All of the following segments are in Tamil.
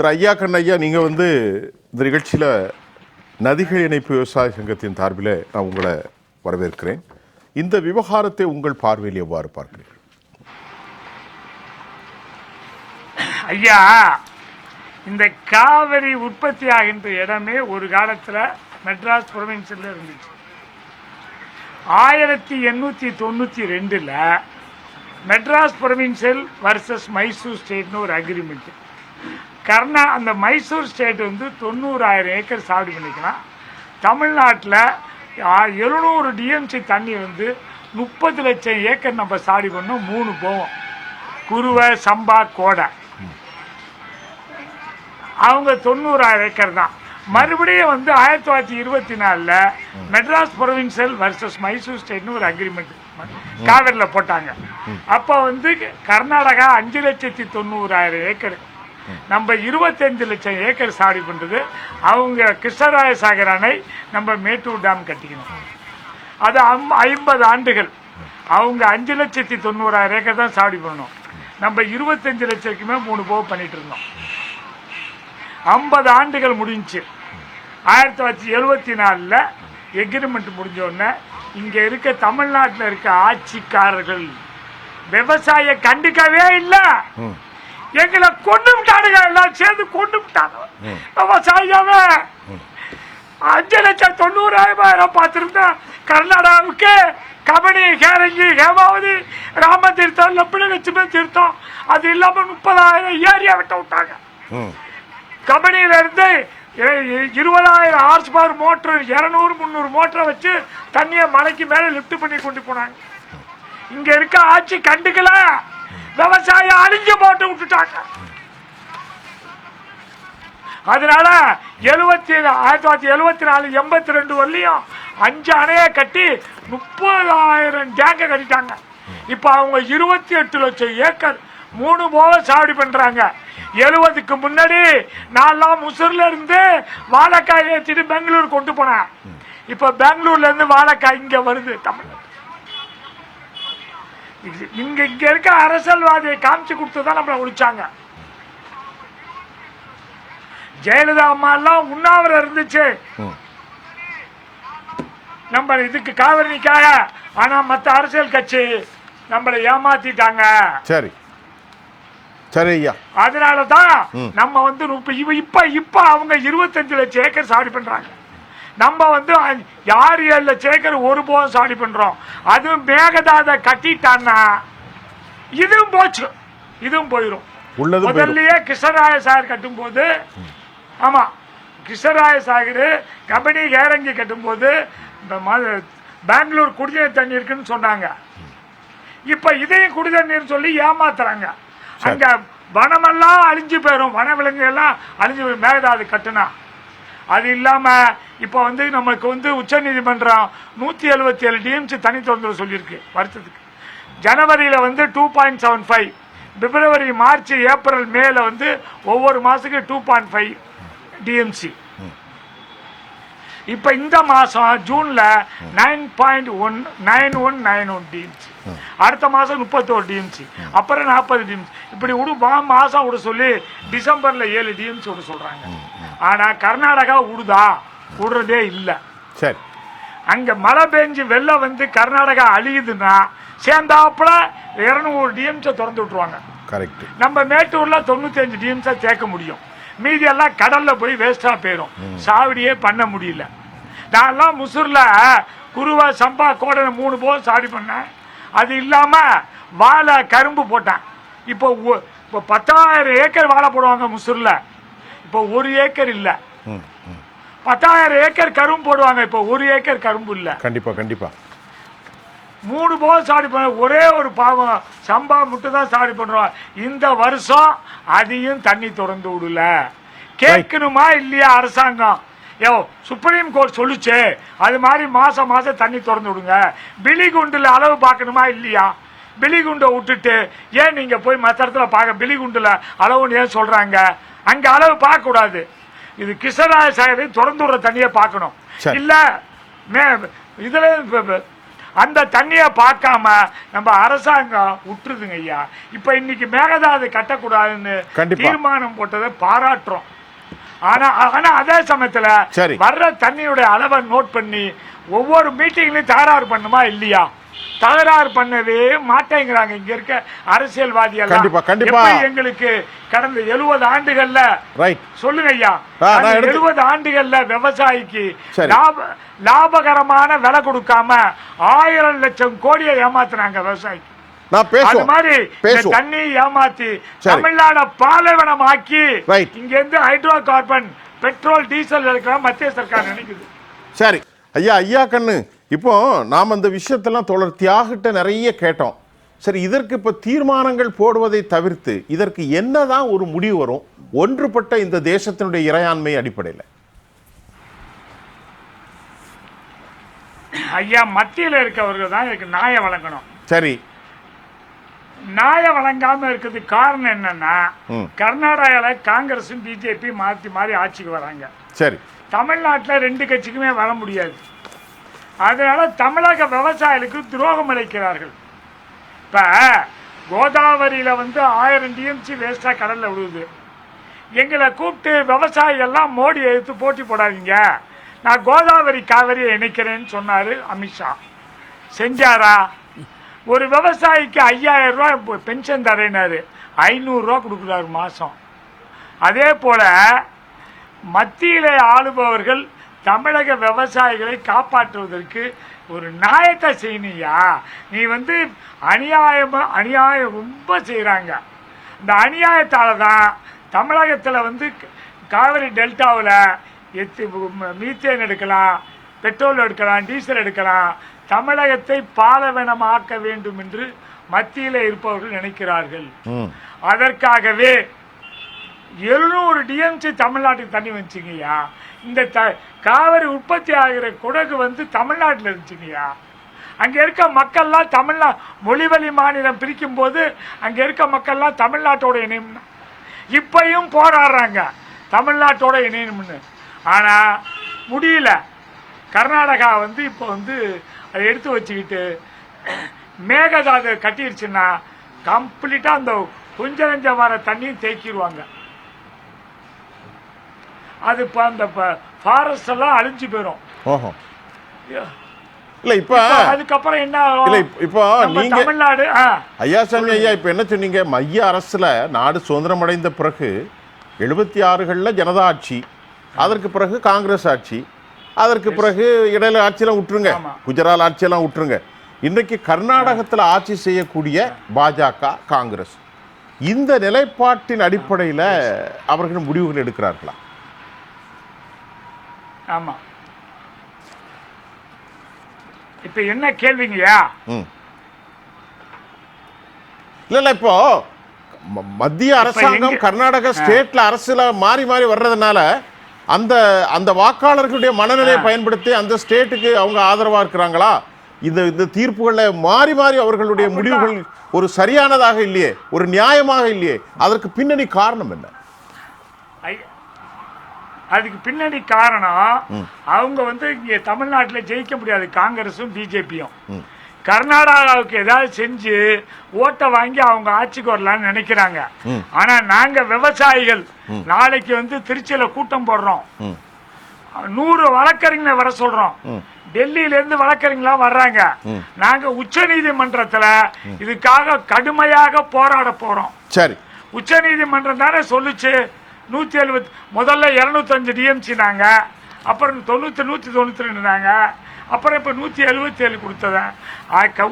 திரு ஐயா கண்ணையா, நீங்கள் இந்த நிகழ்ச்சியில் நதிகள் இணைப்பு விவசாய சங்கத்தின் சார்பில் நான் உங்களை வரவேற்கிறேன். இந்த விவகாரத்தை உங்கள் பார்வையில் எவ்வாறு பார்க்கிறீர்கள்? ஐயா, இந்த காவிரி உற்பத்தி ஆகின்ற இடமே ஒரு காலத்தில் மெட்ராஸ் ப்ரொவின்ஸில் இருந்துச்சு. 1892 மெட்ராஸ் ப்ரொவின்சியல் வர்சஸ் மைசூர் ஸ்டேட்னு ஒரு அக்ரிமெண்ட். அந்த மைசூர் ஸ்டேட் 90,000 ஏக்கர் சாகுபடி பண்ணிக்கலாம். தமிழ்நாட்டில் 700 டிஎம்சி தண்ணி 30 லட்சம் ஏக்கர் நம்ம சாகுபடி பண்ணோம். 3 போவோம், குருவை, சம்பா, கோடை. அவங்க 90,000 ஏக்கர் தான். மறுபடியும் 1924 மெட்ராஸ் ப்ரொவின்சியல் வர்சஸ் மைசூர் ஸ்டேட்னு ஒரு அக்ரிமெண்ட் காவிரியில் போட்டாங்க. அப்போ கர்நாடகா 5,90,000 ஏக்கர், நம்ம 25 லட்சம் ஏக்கர் சாகுபடி பண்ணுறது. அவங்க கிருஷ்ணராய சாகர் அணை, நம்ம மேட்டூர் டேம் கட்டிக்கணும். அது 50 ஆண்டுகள். அவங்க 5,90,000 ஏக்கர் தான் சாகுபடி பண்ணணும். நம்ம 25 லட்சத்துக்குமே 3 போக பண்ணிட்டு இருந்தோம். 50 ஆண்டுகள் முடிஞ்சு 1974 எக்ரிமெண்ட் முடிஞ்சோடனே இங்கே இருக்க தமிழ்நாட்டில் இருக்க ஆட்சிக்காரர்கள் விவசாய கண்டுக்கவே இல்லை. எங்களை கொண்டு விட்டானுங்க, எல்லாம் சேர்ந்து கொண்டு விட்டாங்க. விவசாயமே 5,90,000 பார்த்துருந்தா கர்நாடகாவுக்கு கபடி, கேரங்கி, ஹேமாவதி, ராமதீர்த்தம், லட்சுமி லட்சுமி தீர்த்தம், அது இல்லாமல் 30,000 ஏரியா விட்ட விட்டாங்க. கம்பெனியில இருந்து 20,000 ஹார்ஸ் பவர் மோட்டர், 200-300 மோட்டரை வச்சு தண்ணியை மலைக்கு மேல லிப்ட் பண்ணி கொண்டு போனாங்க. இங்க இருக்க ஆட்சி கண்டுக்கல, விவசாயம் அழிஞ்சு போட்டு விட்டுட்டாங்க. அதனால 1974-82 வரலையும் 5 அணையை கட்டி 30,000 டேங்க கட்டிட்டாங்க. இப்ப அவங்க 28 லட்சம் ஏக்கர் 3 போக சாகுபடி பண்றாங்க. 70க்கு முன்னாடி நான் முசூர்ல இருந்து வாழைக்காய் ஏற்றிட்டு பெங்களூர் கொண்டு போனேன். இப்ப பெங்களூர்ல இருந்து வாழைக்காய் இங்க வருது தமிழ்நாடு. இங்க இருக்க அரசியல்வாதியை காமிச்சு கொடுத்துதான் நம்மளை ஒழிச்சாங்க. ஜெயலலிதா அம்மா எல்லாம் உண்ணாவிரதம் இருந்துச்சு நம்ம இதுக்கு காவிரிக்காக. ஆனா மத்த அரசியல் கட்சி நம்மளை ஏமாத்திட்டாங்க. சரி சரி ஐயா, அதனாலதான் நம்ம இப்ப அவங்க 25 லட்சம் ஏக்கர் சாகுபடி பண்றாங்க. நம்ம 6-7 லட்சம் ஏக்கர் ஒரு போகம் சாகுபடி பண்றோம். அதுவும் மேகதாத கட்டிட்டான்னா இதுவும் போச்சு, இதுவும் போயிடும். முதல்லயே கிருஷ்ணராய சாகர் கட்டும் போது, ஆமா கிருஷ்ணராய சாகர் கபடி கேரங்கி கட்டும் போது பெங்களூர் குடிநீர் தண்ணி இருக்குன்னு சொன்னாங்க. இப்ப இதையும் குடிநீர் சொல்லி ஏமாத்துறாங்க. அங்க வனமெல்லாம் அழிஞ்சு போயிடும், வனவிலங்கு எல்லாம் அழிஞ்சு போயிடும் மேகதாது கட்டுனா. அது இல்லாம இப்ப நமக்கு உச்ச நீதிமன்றம் 177 டிஎம்சி தனி திறந்து சொல்லியிருக்கு வருஷத்துக்கு. ஜனவரியில 2.75, பிப்ரவரி, மார்ச், ஏப்ரல், மேல ஒவ்வொரு மாசத்துக்கு 2.5 டிஎம்சி. இப்ப இந்த மாசம் ஜூன்ல 9.9191 டிஎம்சி, அடுத்த மாசம் 31 டிஎம்சி, அப்புறம் 40 டிஎம்சி. இப்படி மாசம் விட சொல்லி டிசம்பர்ல 7 டிஎம்சி விட சொல்றாங்க. ஆனா கர்நாடகா விடுறதே இல்லை. சரி, அங்க மழை பெஞ்சு வெள்ளம் கர்நாடகா அழியுதுன்னா சேர்ந்தாப்புல 200 டிஎம்சி திறந்து விட்டுருவாங்க. நம்ம மேட்டூர்ல 95 டிஎம்சி தேக்க முடியும். மீதி எல்லாம் கடல்ல போய் வேஸ்டா போயிடும், சாவடியே பண்ண முடியல. நான் முசூர்ல குருவா, சம்பா, கோடை 3 போகம் சாவடி பண்ணேன். அது இல்லாம வாழை, கரும்பு போட்டேன். இப்போ 10,000 ஏக்கர் வாழை போடுவாங்க முசூர்ல, இப்போ 1 ஏக்கர் இல்ல. 10,000 ஏக்கர் கரும்பு போடுவாங்க, இப்போ 1 ஏக்கர் கரும்பு இல்ல. கண்டிப்பா கண்டிப்பா 3 போகம் சாவடி பண்ண, ஒரே ஒரு பாவம் சம்பா மட்டும் தான் சாவடி பண்றோம். இந்த வருஷம் அதையும் தண்ணி திறந்து விடல. கேட்கணுமா இல்லையா அரசாங்கம்? சுப்ரீம் கோர்ட் சொல்லுச்சு, அது மாதிரி மாசம் மாசம் தண்ணி திறந்து விடுங்க. பிலிகுண்டுல அளவு பார்க்கணுமா இல்லையா? பிலிகுண்டை விட்டுட்டு ஏன் நீங்க போய் மற்ற இடத்துல பார்க்க பிலிகுண்டுல அளவுன்னு ஏன் சொல்றாங்க? அங்க அளவு பார்க்க கூடாது. இது கிருஷ்ணராய சாகரை திறந்து விடுற தண்ணியை பார்க்கணும். இல்ல இதுல அந்த தண்ணியை பார்க்காம நம்ம அரசாங்கம் விட்டுருதுங்க ஐயா. இப்ப இன்னைக்கு மேகதாது கட்டக்கூடாதுன்னு தீர்மானம் போட்டதை பாராட்டுறோம். ஆனா அதே சமயத்துல வர்ற தண்ணியுடைய அளவை நோட் பண்ணி ஒவ்வொரு மீட்டிங்லயும் தகராறு பண்ணுமா இல்லையா? தகராறு பண்ணவே மாட்டேங்கிறாங்க இங்க இருக்க அரசியல்வாதிகள். எங்களுக்கு கடந்த 70 ஆண்டுகள்ல சொல்லுங்க ஐயா, 70 ஆண்டுகள்ல விவசாயிக்கு லாபகரமான விலை கொடுக்காம 1000 லட்சம் கோடியை ஏமாத்துறாங்க விவசாயிக்கு. அது மாதிரி தண்ணி ஏமாத்தி தமிழ்நாடு பாலைவனம் ஆக்கி இங்க இருந்து ஹைட்ரோ கார்பன் பெட்ரோல் டீசல் இருக்கிற மத்திய சர்க்கார் நினைக்குது. சரி ஐயா, ஐயா கண்ணு, இப்போ நாம் அந்த விஷயத்தெல்லாம் தொடர் தியாகிட்ட நிறைய கேட்டோம். சரி, இதற்கு இப்போ தீர்மானங்கள் போடுவதை தவிர்த்து இதற்கு என்னதான் ஒரு முடிவு வரும் ஒன்றுபட்ட இந்த தேசத்தினுடைய இறையாண்மை அடிப்படையில்? ஐயா, மத்தியில் இருக்கவர்கள் தான் இதுக்கு நியாயம் வழங்கணும். சரி, நியாயம் வழங்காம இருக்கிறதுக்கு காரணம் என்னன்னா, கர்நாடகாவில் காங்கிரஸும் பிஜேபி மாற்றி மாறி ஆட்சிக்கு வராங்க. சரி, தமிழ்நாட்டில் 2 கட்சிக்குமே வர முடியாது. அதனால தமிழக விவசாயிகளுக்கு துரோகம் அளிக்கிறார்கள். இப்ப கோதாவரியில 1000 டிஎம்சி வேஸ்டா கடல்ல விழுது. எங்களை கூப்பிட்டு விவசாயிகள்லாம் மோடி எதிர்த்து போட்டி போடாதீங்க, நான் கோதாவரி காவிரியை இணைக்கிறேன்னு சொன்னாரு அமித்ஷா. செஞ்சாரா? ஒரு விவசாயிக்கு 5000 ரூபாய் பென்ஷன் தரேனாரு, 500 ரூபா கொடுக்குறாரு மாசம். அதே போல மத்தியில ஆளுபவர்கள் தமிழக விவசாயிகளை காப்பாற்றுவதற்கு ஒரு நியாயத்தை செய்யணுயா. நீ அநியாயம் ரொம்ப செய்கிறாங்க. இந்த அநியாயத்தால் தான் தமிழகத்தில் காவிரி டெல்டாவில் மீத்தேன் எடுக்கலாம், பெட்ரோல் எடுக்கலாம், டீசல் எடுக்கலாம். தமிழகத்தை பாலைவனமாக்க வேண்டும் என்று மத்தியில் இருப்பவர்கள் நினைக்கிறார்கள். அதற்காகவே 700 டிஎம்சி தமிழ்நாட்டுக்கு தண்ணி வந்துச்சுங்கய்யா. இந்த காவிரி உற்பத்தி ஆகிற குடகு தமிழ்நாட்டில் இருந்துச்சுங்கய்யா. அங்கே இருக்க மக்கள்லாம் மொழிவழி மாநிலம் பிரிக்கும் போது அங்கே இருக்க மக்கள்லாம் தமிழ்நாட்டோட இணையம்னா இப்பையும் போராடுறாங்க தமிழ்நாட்டோட இணையணும்னு. ஆனால் முடியல. கர்நாடகா இப்போ அதை எடுத்து வச்சுக்கிட்டு மேகதாது கட்டிடுச்சுன்னா கம்ப்ளீட்டாக அந்த கொஞ்சம் வர தண்ணியும் தேக்கிடுவாங்க. அது இப்போ அந்த ஃபாரஸ்ட் எல்லாம் அழிஞ்சு போயிடும். இல்ல இப்ப அதுக்கப்புறம் என்ன இப்போ நீங்க தமிழ்நாடு ஐயாசாமி ஐயா இப்ப என்ன சொன்னீங்க? மைய அரசுல நாடு சுதந்திரம் அடைந்த பிறகு 76களில் ஜனதா ஆட்சி, அதற்கு பிறகு காங்கிரஸ் ஆட்சி, அதற்கு பிறகு இடையில ஆட்சியெல்லாம் விட்டுருங்க, குஜராத் ஆட்சியெல்லாம் விட்டுருங்க. இன்றைக்கு கர்நாடகத்தில் ஆட்சி செய்யக்கூடிய பாஜக காங்கிரஸ் இந்த நிலைப்பாட்டின் அடிப்படையில் அவர்கள் முடிவுகள் எடுக்கிறார்களா? ஆமா. இப்ப என்ன கேள்விங்கய்யா? இல்ல இப்போ மத்திய அரசாங்கம் கர்நாடக ஸ்டேட்ல அரசுல மாறி மாறி வர்றதுனால அந்த அந்த வாக்காளர்களுடைய மனநிலையை பயன்படுத்தி அந்த ஸ்டேட்டுக்கு அவங்க ஆதரவா இருக்கிறாங்களா? இந்த தீர்ப்புகளை மாறி மாறி அவர்களுடைய முடிவுகள் ஒரு சரியானதாக இல்லையே, ஒரு நியாயமாக இல்லையே. அதற்கு பின்னணி காரணம் என்ன? அதுக்கு பின்னணி காரணம் அவங்க இங்க தமிழ்நாட்டில் ஜெயிக்க முடியாது காங்கிரஸும் பிஜேபியும். கர்நாடகாவுக்கு ஏதாவது செஞ்சு ஓட்டை வாங்கி அவங்க ஆட்சிக்கு வரலான்னு நினைக்கிறாங்க. ஆனா நாங்க விவசாயிகள் நாளைக்கு திருச்சியில கூட்டம் போடுறோம், 100 வழக்கறிஞரை வர சொல்றோம். டெல்லியில இருந்து வழக்கறிஞர்களா வர்றாங்க. நாங்க உச்ச நீதிமன்றத்துல இதுக்காக கடுமையாக போராட போறோம். சரி, உச்ச நீதிமன்றம் தானே சொல்லுச்சு 170, முதல்ல 205 டிஎம்சி நாங்க, அப்புறம் 192 அப்புறம் இப்ப 177 கொடுத்தத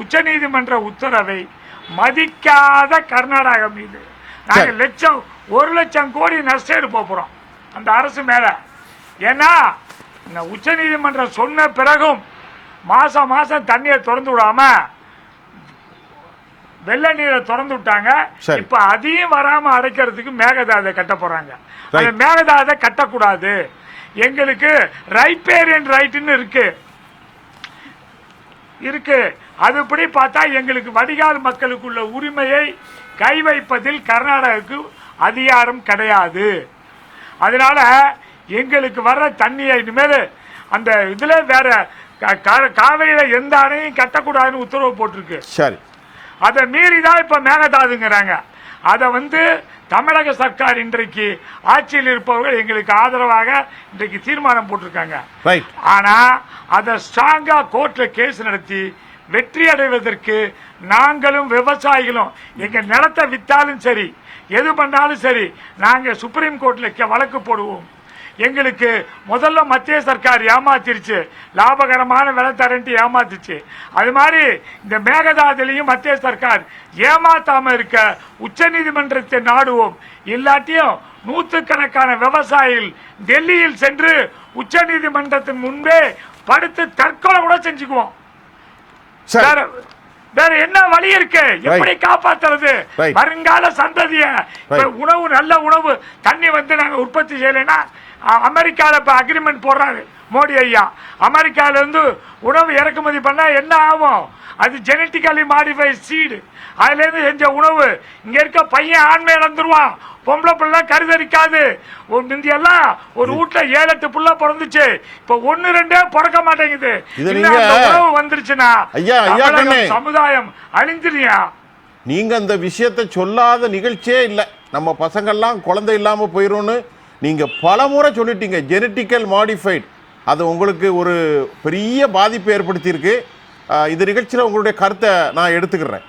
உச்ச நீதிமன்ற உத்தரவை மதிக்காத கர்நாடகா மீது நாங்க 1 லட்சம் கோடி நஷ்டம் போறோம் அந்த அரசு மேல. ஏன்னா உச்ச நீதிமன்றம் சொன்ன பிறகும் மாசம் மாசம் தண்ணியை திறந்து விடாம வெள்ள நீரை திறந்து விட்டாங்க. இப்ப அதையும் வராம அடைக்கிறதுக்கு மேகதாதை கட்ட போறாங்க. அந்த மேகதாதை கட்டக்கூடாது, எங்களுக்கு ரைப்பேரியன் ரைட்னு இருக்கு. அதுபடி பார்த்தா எங்களுக்கு வடிகால் மக்களுக்குள்ள உரிமையை கை வைப்பதில் கர்நாடகாவுக்கு அதிகாரம் கிடையாது. அதனால எங்களுக்கு வர்ற தண்ணியை இனிமேல் அந்த இதுல வேற காவிரியில எந்த அணையும் கட்டக்கூடாதுன்னு உத்தரவு போட்டிருக்கு. சரி, அதை மீறி தான் இப்ப மேகதாதுங்கிறாங்க. அதை வந்து தமிழக சர்க்கார் இன்றைக்கு ஆட்சியில் இருப்பவர்கள் எங்களுக்கு ஆதரவாக இன்றைக்கு தீர்மானம் போட்டிருக்காங்க. ஆனா அதை ஸ்ட்ராங்கா கோர்ட்ல கேஸ் நடத்தி வெற்றி அடைவதற்கு நாங்களும் விவசாயிகளும் எங்க நிலத்தை வித்தாலும் சரி, எது பண்ணாலும் சரி, நாங்க சுப்ரீம் கோர்ட்ல வழக்கு போடுவோம். எங்களுக்கு முதல்ல மத்திய சர்க்கார் ஏமாத்திருச்சு, லாபகரமான விலை தரண்டி ஏமாத்துச்சு. அது மாதிரி இந்த மேகதாதுலையும் மத்திய சர்க்கார் ஏமாத்தாம இருக்க உச்ச நீதிமன்றத்தை நாடுவோம். இல்லாட்டியும் நூற்றுக்கணக்கான விவசாயிகள் டெல்லியில் சென்று உச்ச நீதிமன்றத்தின் முன்பே படுத்து தற்கொலை கூட செஞ்சுக்குவோம். வேற என்ன வழி இருக்கு? எப்படி காப்பாத்துறது வருங்கால சந்ததிய? உணவு, நல்ல உணவு, தண்ணி வந்து நாங்க உற்பத்தி செய்யலைன்னா அமெரிக்கால இப்ப அக்ரிமெண்ட் போடுறாரு மோடி ஐயா. அமெரிக்கால இருந்து உணவு இறக்குமதி பண்ணா என்ன ஆகும்? அது ஜெனட்டிக்கலி மாடிஃபைட் சீடு, அதுல இருந்து செஞ்ச உணவு. இங்க இருக்க பையன் ஆண்மை இழந்துருவான், பொம்பளை பிள்ளை கருதரிக்காது. முந்தியெல்லாம் ஒரு வீட்டுல 7-8 புள்ள பிறந்துச்சு, இப்ப 1-2 பிறக்க மாட்டேங்குது. உணவு வந்துருச்சுன்னா சமுதாயம் அழிஞ்சிரியா. நீங்க அந்த விஷயத்தை சொல்லாத நிகழ்ச்சியே இல்லை. நம்ம பசங்கள்லாம் குழந்தை இல்லாம போயிடும்னு நீங்க பல முறை சொல்லிட்டீங்க. ஜெனட்டிக்கல் மாடிஃபைட் அது உங்களுக்கு ஒரு பெரிய பாதிப்பை ஏற்படுத்தியிருக்கு. இந்த நிகழ்ச்சியில் உங்களுடைய கருத்தை நான் எடுத்துக்கிறேன்.